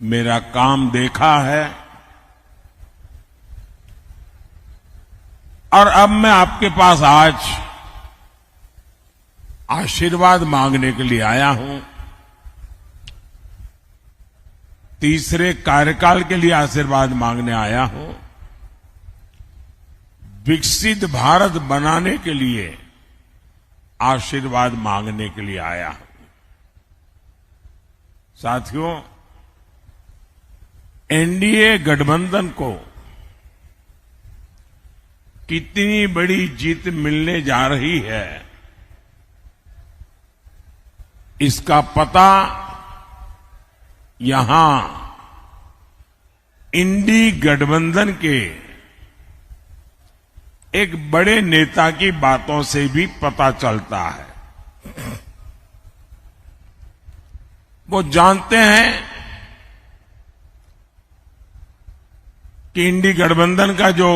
मेरा काम देखा है और अब मैं आपके पास आज आशीर्वाद मांगने के लिए आया हूं। तीसरे कार्यकाल के लिए आशीर्वाद मांगने आया हूं। विकसित भारत बनाने के लिए आशीर्वाद मांगने के लिए आया हूं। साथियों, एनडीए गठबंधन को कितनी बड़ी जीत मिलने जा रही है, इसका पता यहां इंडी गठबंधन के एक बड़े नेता की बातों से भी पता चलता है। वो जानते हैं कि इंडी गठबंधन का जो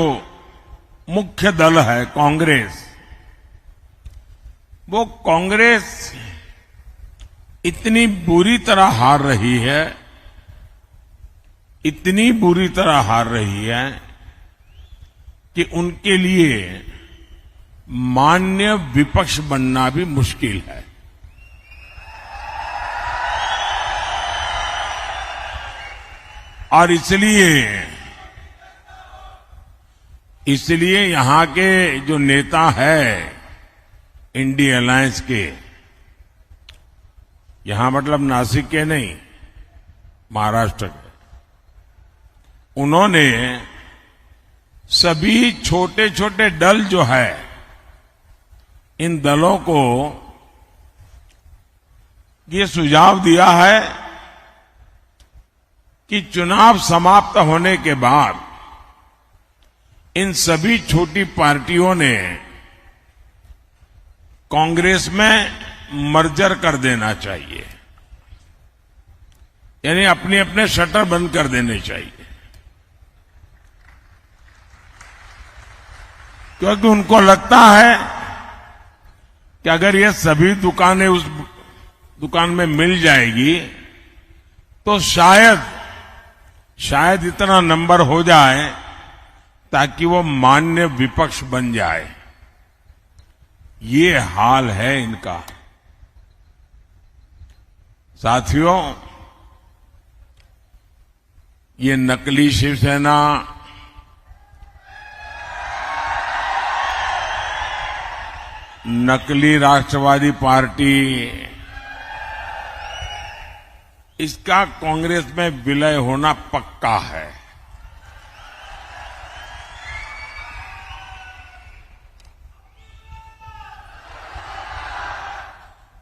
मुख्य दल है कांग्रेस, वो कांग्रेस इतनी बुरी तरह हार रही है, इतनी बुरी तरह हार रही है कि उनके लिए मान्य विपक्ष बनना भी मुश्किल है। और इसलिए यहां के जो नेता है इंडी अलायंस के, यहां मतलब नासिक के नहीं, महाराष्ट्र के, उन्होंने सभी छोटे छोटे दल जो है, इन दलों को ये सुझाव दिया है कि चुनाव समाप्त होने के बाद इन सभी छोटी पार्टियों ने कांग्रेस में मर्जर कर देना चाहिए, यानी अपने अपने शटर बंद कर देने चाहिए, क्योंकि उनको लगता है कि अगर ये सभी दुकानें उस दुकान में मिल जाएगी तो शायद इतना नंबर हो जाए ताकि वो मान्य विपक्ष बन जाए। ये हाल है इनका। साथियों, ये नकली शिवसेना, नकली राष्ट्रवादी पार्टी, इसका कांग्रेस में विलय होना पक्का है।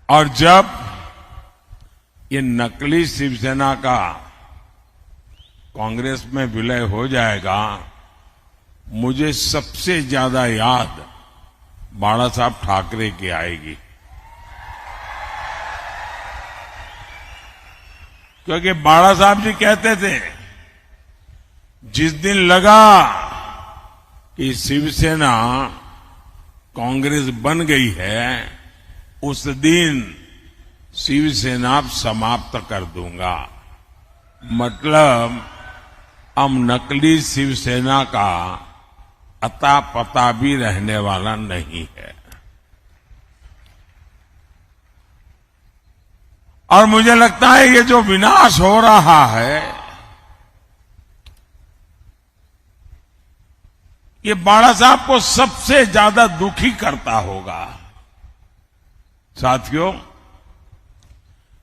और जब ये नकली शिवसेना का कांग्रेस में विलय हो जाएगा, मुझे सबसे ज्यादा याद बाला साहब ठाकरे की आएगी, क्योंकि बाला साहब जी कहते थे जिस दिन लगा कि शिवसेना कांग्रेस बन गई है, उस दिन शिवसेना समाप्त कर दूंगा। मतलब अब नकली शिवसेना का अता पता भी रहने वाला नहीं है। और मुझे लगता है ये जो विनाश हो रहा है, ये बाला साहब को सबसे ज्यादा दुखी करता होगा। साथियों,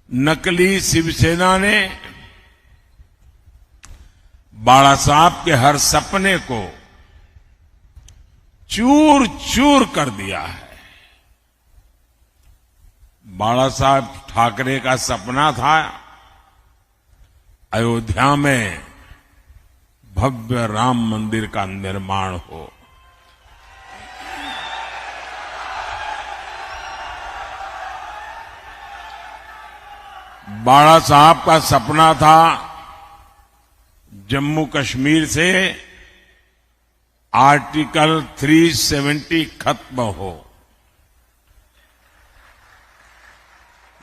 नकली शिवसेना ने बाला साहब के हर सपने को चूर चूर कर दिया है। बाला साहब ठाकरे का सपना था अयोध्या में भव्य राम मंदिर का निर्माण हो। बाला साहब का सपना था जम्मू कश्मीर से आर्टिकल 370 खत्म हो।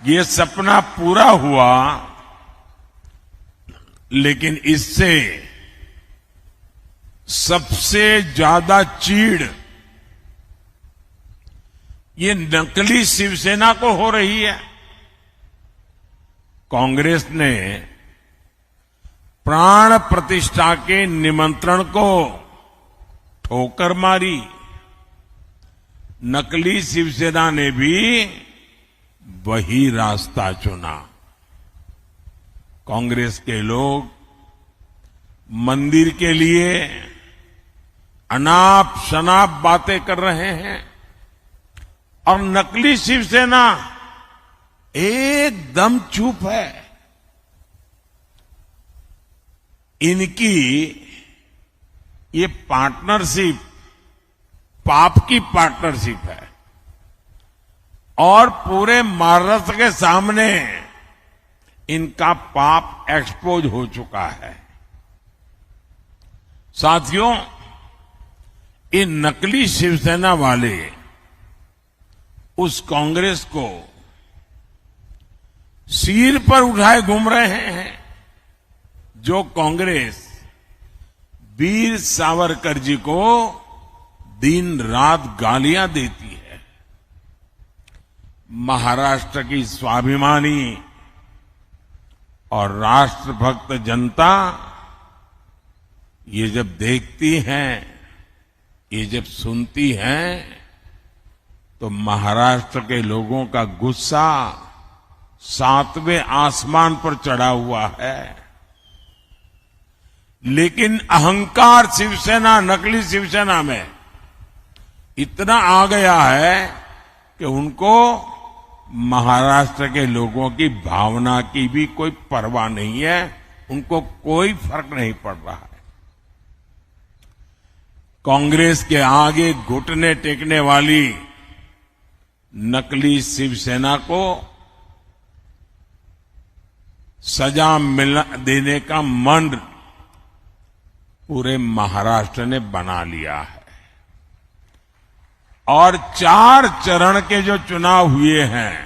ये सपना पूरा हुआ लेकिन इससे सबसे ज्यादा चीड़ ये नकली शिवसेना को हो रही है। कांग्रेस ने प्राण प्रतिष्ठा के निमंत्रण को ठोकर मारी। नकली शिवसेना ने भी वही रास्ता चुना। कांग्रेस के लोग मंदिर के लिए अनाप शनाप बातें कर रहे हैं और नकली शिवसेना एकदम चुप है। इनकी ये पार्टनरशिप पाप की पार्टनरशिप है और पूरे महाराष्ट्र के सामने इनका पाप एक्सपोज हो चुका है। साथियों, इन नकली शिवसेना वाले उस कांग्रेस को सिर पर उठाए घूम रहे हैं जो कांग्रेस वीर सावरकर जी को दिन रात गालियां देती है। महाराष्ट्र की स्वाभिमानी और राष्ट्रभक्त जनता ये जब देखती हैं, ये जब सुनती हैं, तो महाराष्ट्र के लोगों का गुस्सा 7वें आसमान पर चढ़ा हुआ है। लेकिन अहंकार शिवसेना, नकली शिवसेना में इतना आ गया है कि उनको महाराष्ट्र के लोगों की भावना की भी कोई परवाह नहीं है, उनको कोई फर्क नहीं पड़ रहा है। कांग्रेस के आगे घुटने टेकने वाली नकली शिवसेना को सजा देने का मंत्र पूरे महाराष्ट्र ने बना लिया है और 4 चरण के जो चुनाव हुए हैं,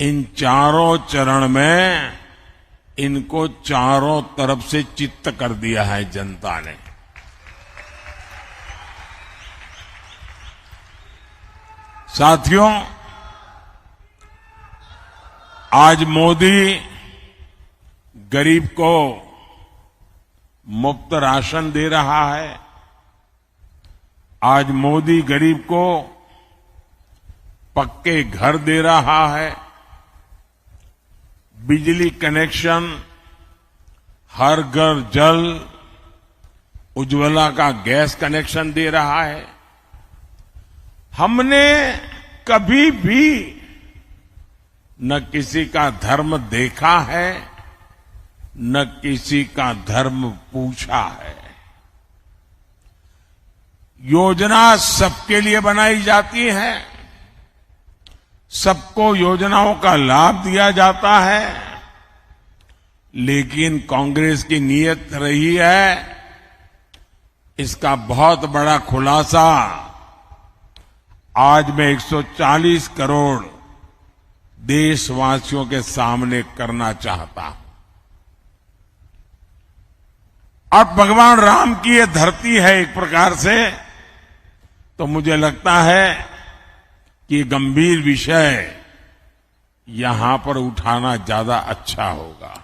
इन चारों चरण में इनको चारों तरफ से चित्त कर दिया है जनता ने। साथियों, आज मोदी गरीब को मुफ्त राशन दे रहा है। आज मोदी गरीब को पक्के घर दे रहा है। बिजली कनेक्शन, हर घर जल, उज्ज्वला का गैस कनेक्शन दे रहा है। हमने कभी भी न किसी का धर्म देखा है, न किसी का धर्म पूछा है। योजना सबके लिए बनाई जाती है, सबको योजनाओं का लाभ दिया जाता है, लेकिन कांग्रेस की नीयत रही है, इसका बहुत बड़ा खुलासा आज मैं 140 करोड़ देशवासियों के सामने करना चाहता हूं। और भगवान राम की ये धरती है एक प्रकार से, तो मुझे लगता है कि गंभीर विषय यहां पर उठाना ज्यादा अच्छा होगा।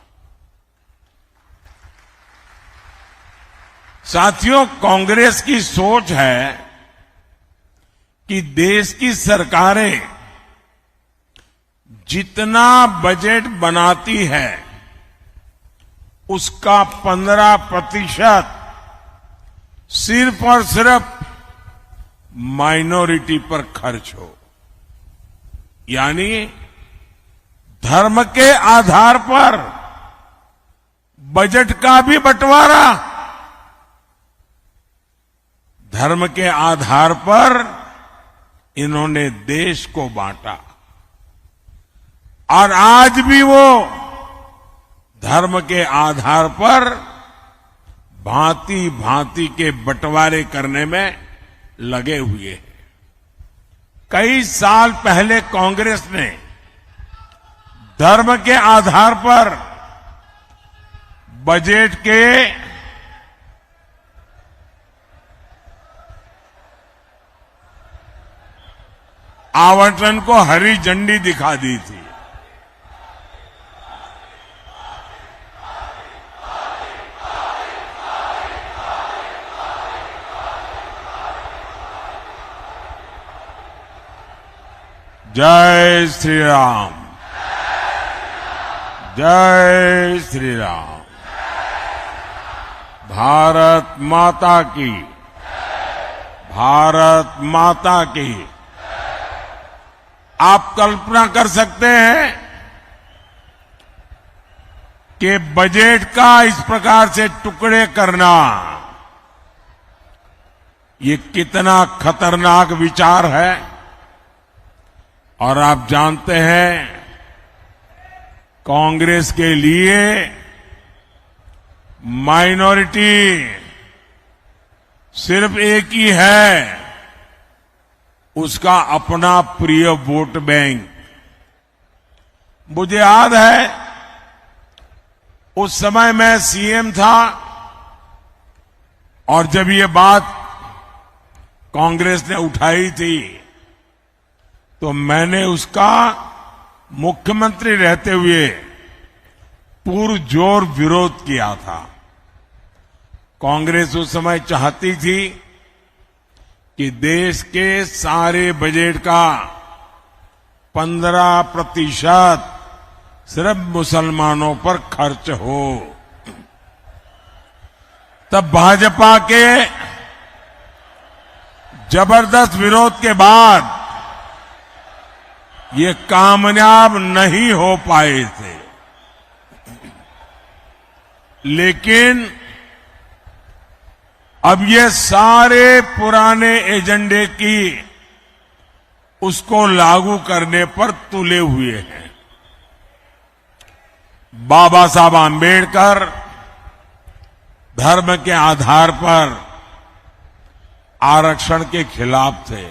साथियों, कांग्रेस की सोच है कि देश की सरकारें जितना बजट बनाती है उसका 15% सिर्फ और सिर्फ माइनॉरिटी पर खर्च हो, यानी धर्म के आधार पर बजट का भी बंटवारा, धर्म के आधार पर इन्होंने देश को बांटा और आज भी वो धर्म के आधार पर भांति भांति के बंटवारे करने में लगे हुए हैं। कई साल पहले कांग्रेस ने धर्म के आधार पर बजट के आवंटन को हरी झंडी दिखा दी थी। जय श्री राम, जय श्री राम। भारत माता की, भारत माता की। आप कल्पना कर सकते हैं कि बजट का इस प्रकार से टुकड़े करना ये कितना खतरनाक विचार है। और आप जानते हैं कांग्रेस के लिए माइनॉरिटी सिर्फ एक ही है, उसका अपना प्रिय वोट बैंक। मुझे याद है उस समय मैं सीएम था और जब ये बात कांग्रेस ने उठाई थी तो मैंने उसका मुख्यमंत्री रहते हुए पुरजोर विरोध किया था। कांग्रेस उस समय चाहती थी कि देश के सारे बजट का 15% सिर्फ मुसलमानों पर खर्च हो। तब भाजपा के जबरदस्त विरोध के बाद ये कामयाब नहीं हो पाए थे। लेकिन अब ये सारे पुराने एजेंडे की उसको लागू करने पर तुले हुए हैं। बाबा साहब आम्बेडकर धर्म के आधार पर आरक्षण के खिलाफ थे,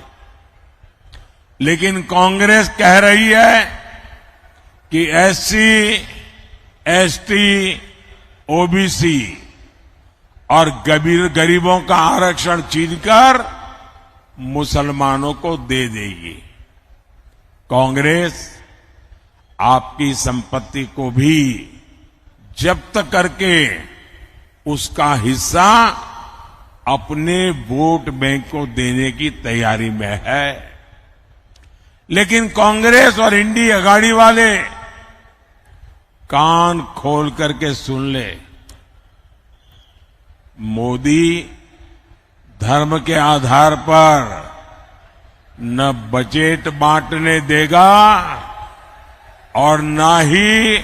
लेकिन कांग्रेस कह रही है कि एससी, एसटी, ओबीसी और गरीबों का आरक्षण छीनकर मुसलमानों को दे देगी। कांग्रेस आपकी संपत्ति को भी जब्त करके उसका हिस्सा अपने वोट बैंक को देने की तैयारी में है। लेकिन कांग्रेस और इंडी अगाड़ी वाले कान खोल करके सुन ले, मोदी धर्म के आधार पर न बजट बांटने देगा और न ही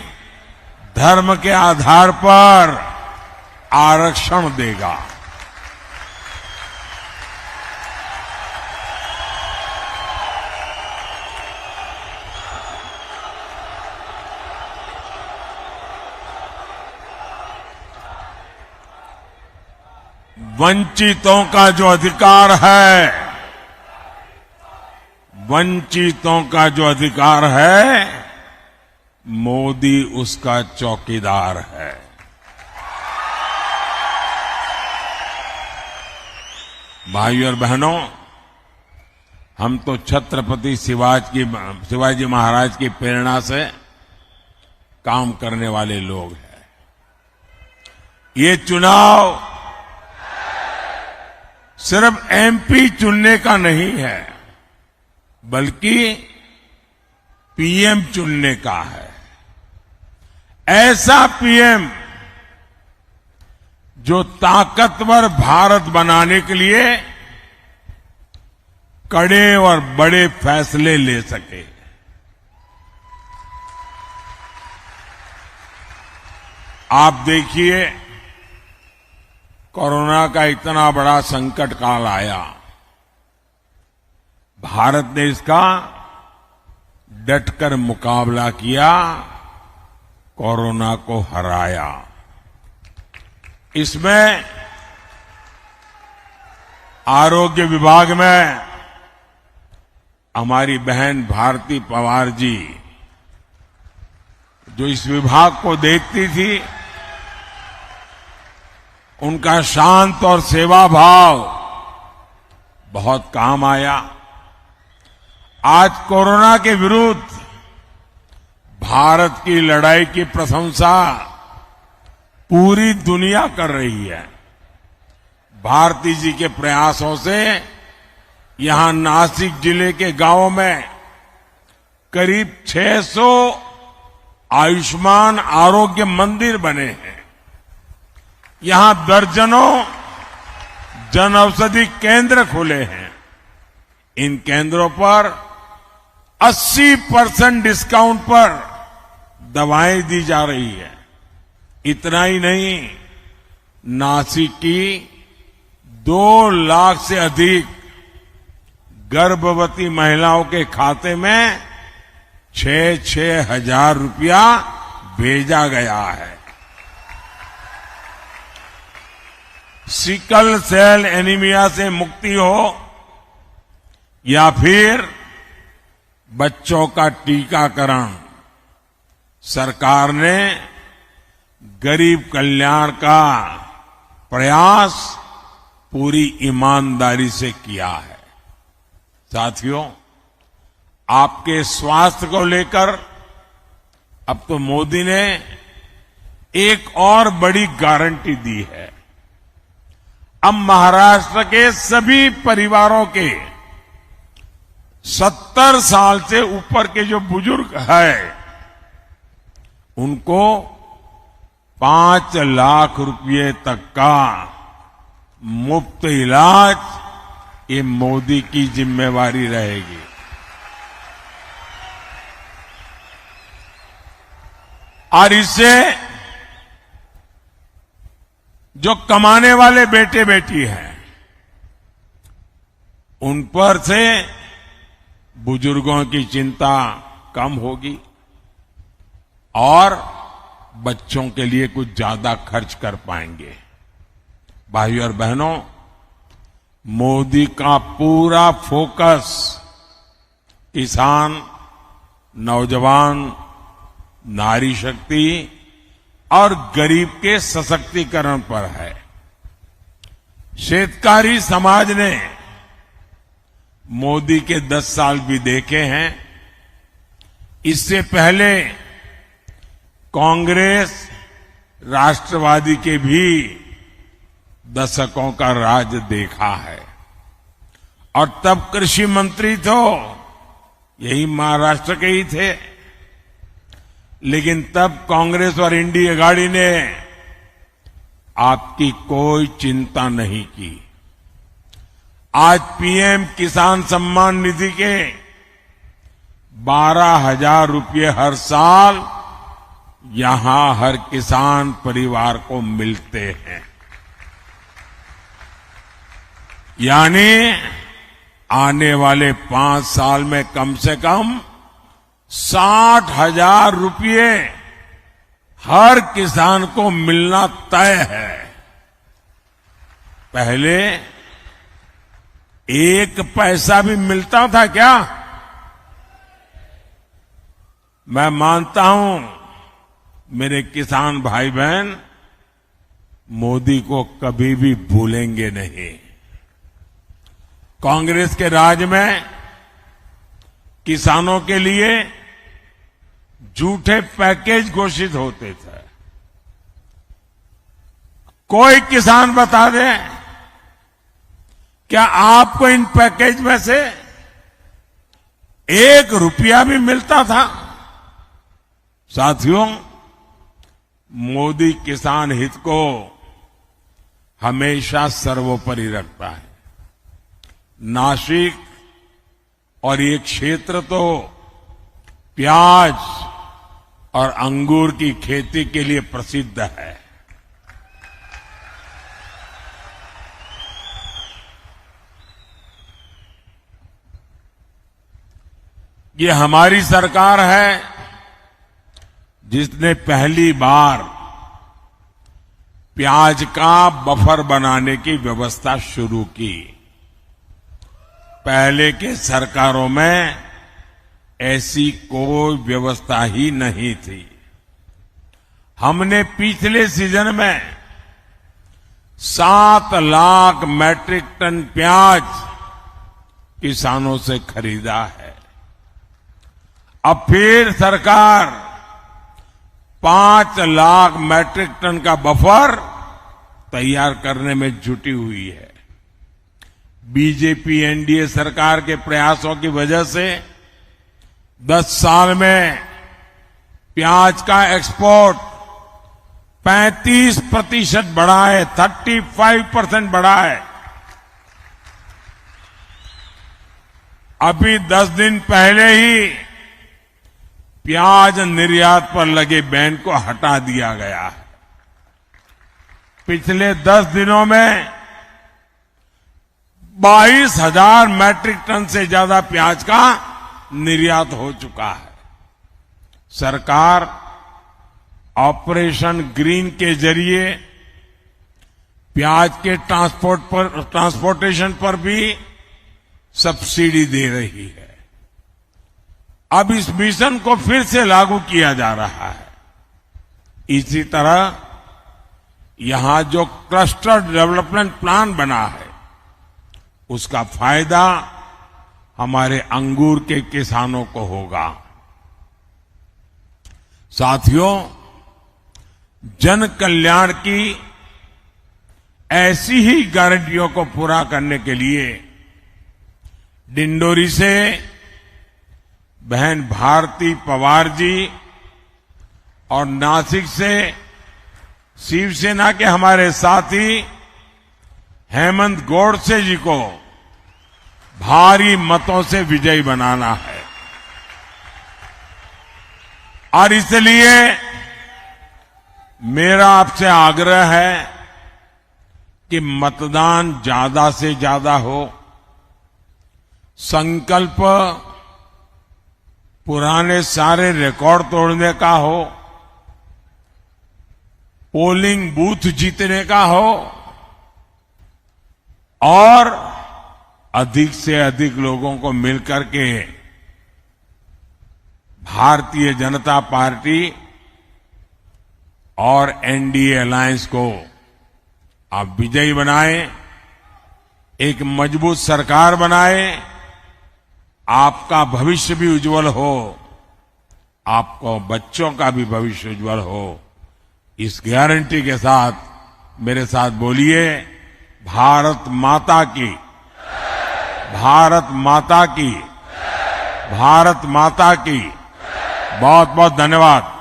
धर्म के आधार पर आरक्षण देगा। वंचितों का जो अधिकार है, वंचितों का जो अधिकार है, मोदी उसका चौकीदार है। भाइयों और बहनों, हम तो छत्रपति शिवाजी महाराज की प्रेरणा से काम करने वाले लोग हैं। ये चुनाव सिर्फ एमपी चुनने का नहीं है, बल्कि पीएम चुनने का है। ऐसा पीएम जो ताकतवर भारत बनाने के लिए कड़े और बड़े फैसले ले सके। आप देखिए, कोरोना का इतना बड़ा संकट काल आया, भारत ने इसका डटकर मुकाबला किया, कोरोना को हराया। इसमें आरोग्य विभाग में हमारी बहन भारती पवार जी, जो इस विभाग को देखती थी, उनका शांत और सेवा भाव बहुत काम आया। आज कोरोना के विरुद्ध भारत की लड़ाई की प्रशंसा पूरी दुनिया कर रही है। भारती जी के प्रयासों से यहां नासिक जिले के गांवों में करीब 600 आयुष्मान आरोग्य मंदिर बने हैं। यहां दर्जनों जन औषधि केंद्र खुले हैं। इन केंद्रों पर 80% डिस्काउंट पर दवाएं दी जा रही है। इतना ही नहीं, नासिक की 2 लाख से अधिक गर्भवती महिलाओं के खाते में 6-6 हजार रुपया भेजा गया है। सिकल सेल एनीमिया से मुक्ति हो या फिर बच्चों का टीकाकरण, सरकार ने गरीब कल्याण का प्रयास पूरी ईमानदारी से किया है। साथियों, आपके स्वास्थ्य को लेकर अब तो मोदी ने एक और बड़ी गारंटी दी है। अब महाराष्ट्र के सभी परिवारों के 70 साल से ऊपर के जो बुजुर्ग हैं, उनको 5 लाख रुपए तक का मुफ्त इलाज ये मोदी की जिम्मेवारी रहेगी। और इससे जो कमाने वाले बेटे बेटी हैं, उन पर से बुजुर्गों की चिंता कम होगी और बच्चों के लिए कुछ ज्यादा खर्च कर पाएंगे। भाइयों और बहनों, मोदी का पूरा फोकस किसान, नौजवान, नारी शक्ति और गरीब के सशक्तिकरण पर है। शेतकारी समाज ने मोदी के 10 साल भी देखे हैं। इससे पहले कांग्रेस, राष्ट्रवादी के भी दशकों का राज देखा है। और तब कृषि मंत्री तो यही महाराष्ट्र के ही थे। लेकिन तब कांग्रेस और इंडिया गाड़ी ने आपकी कोई चिंता नहीं की। आज पीएम किसान सम्मान निधि के 12,000 रुपये हर साल यहां हर किसान परिवार को मिलते हैं। यानी आने वाले 5 साल में कम से कम 60,000 रुपये हर किसान को मिलना तय है। पहले 1 पैसा भी मिलता था क्या? मैं मानता हूं मेरे किसान भाई बहन मोदी को कभी भी भूलेंगे नहीं। कांग्रेस के राज में किसानों के लिए झूठे पैकेज घोषित होते थे। कोई किसान बता दे, क्या आपको इन पैकेज में से 1 रुपया भी मिलता था? साथियों, मोदी किसान हित को हमेशा सर्वोपरि रखता है। नासिक और ये क्षेत्र तो प्याज और अंगूर की खेती के लिए प्रसिद्ध है। ये हमारी सरकार है जिसने पहली बार प्याज का बफर बनाने की व्यवस्था शुरू की। पहले के सरकारों में ऐसी कोई व्यवस्था ही नहीं थी। हमने पिछले सीजन में 7 लाख मैट्रिक टन प्याज किसानों से खरीदा है। अब फिर सरकार 5 लाख मैट्रिक टन का बफर तैयार करने में जुटी हुई है। बीजेपी एनडीए सरकार के प्रयासों की वजह से 10 साल में प्याज का एक्सपोर्ट 35% बढ़ा है, 35% बढ़ा है। अभी 10 दिन पहले ही प्याज निर्यात पर लगे बैन को हटा दिया गया है। पिछले 10 दिनों में 22,000 मैट्रिक टन से ज्यादा प्याज का निर्यात हो चुका है। सरकार ऑपरेशन ग्रीन के जरिए प्याज के ट्रांसपोर्टेशन पर भी सब्सिडी दे रही है। अब इस मिशन को फिर से लागू किया जा रहा है। इसी तरह यहां जो क्लस्टर डेवलपमेंट प्लान बना है, उसका फायदा हमारे अंगूर के किसानों को होगा। साथियों, जन कल्याण की ऐसी ही गारंटियों को पूरा करने के लिए डिंडोरी से बहन भारती पवार जी और नासिक से शिवसेना के हमारे साथी हेमंत गोडसे जी को भारी मतों से विजयी बनाना है। और इसलिए मेरा आपसे आग्रह है कि मतदान ज्यादा से ज्यादा हो। संकल्प पुराने सारे रिकॉर्ड तोड़ने का हो, पोलिंग बूथ जीतने का हो और अधिक से अधिक लोगों को मिलकर के भारतीय जनता पार्टी और एनडीए अलायंस को आप विजयी बनाएं, एक मजबूत सरकार बनाएं, आपका भविष्य भी उज्जवल हो, आपको बच्चों का भी भविष्य उज्जवल हो। इस गारंटी के साथ मेरे साथ बोलिए, भारत माता की, भारत माता की, भारत माता की। बहुत बहुत धन्यवाद।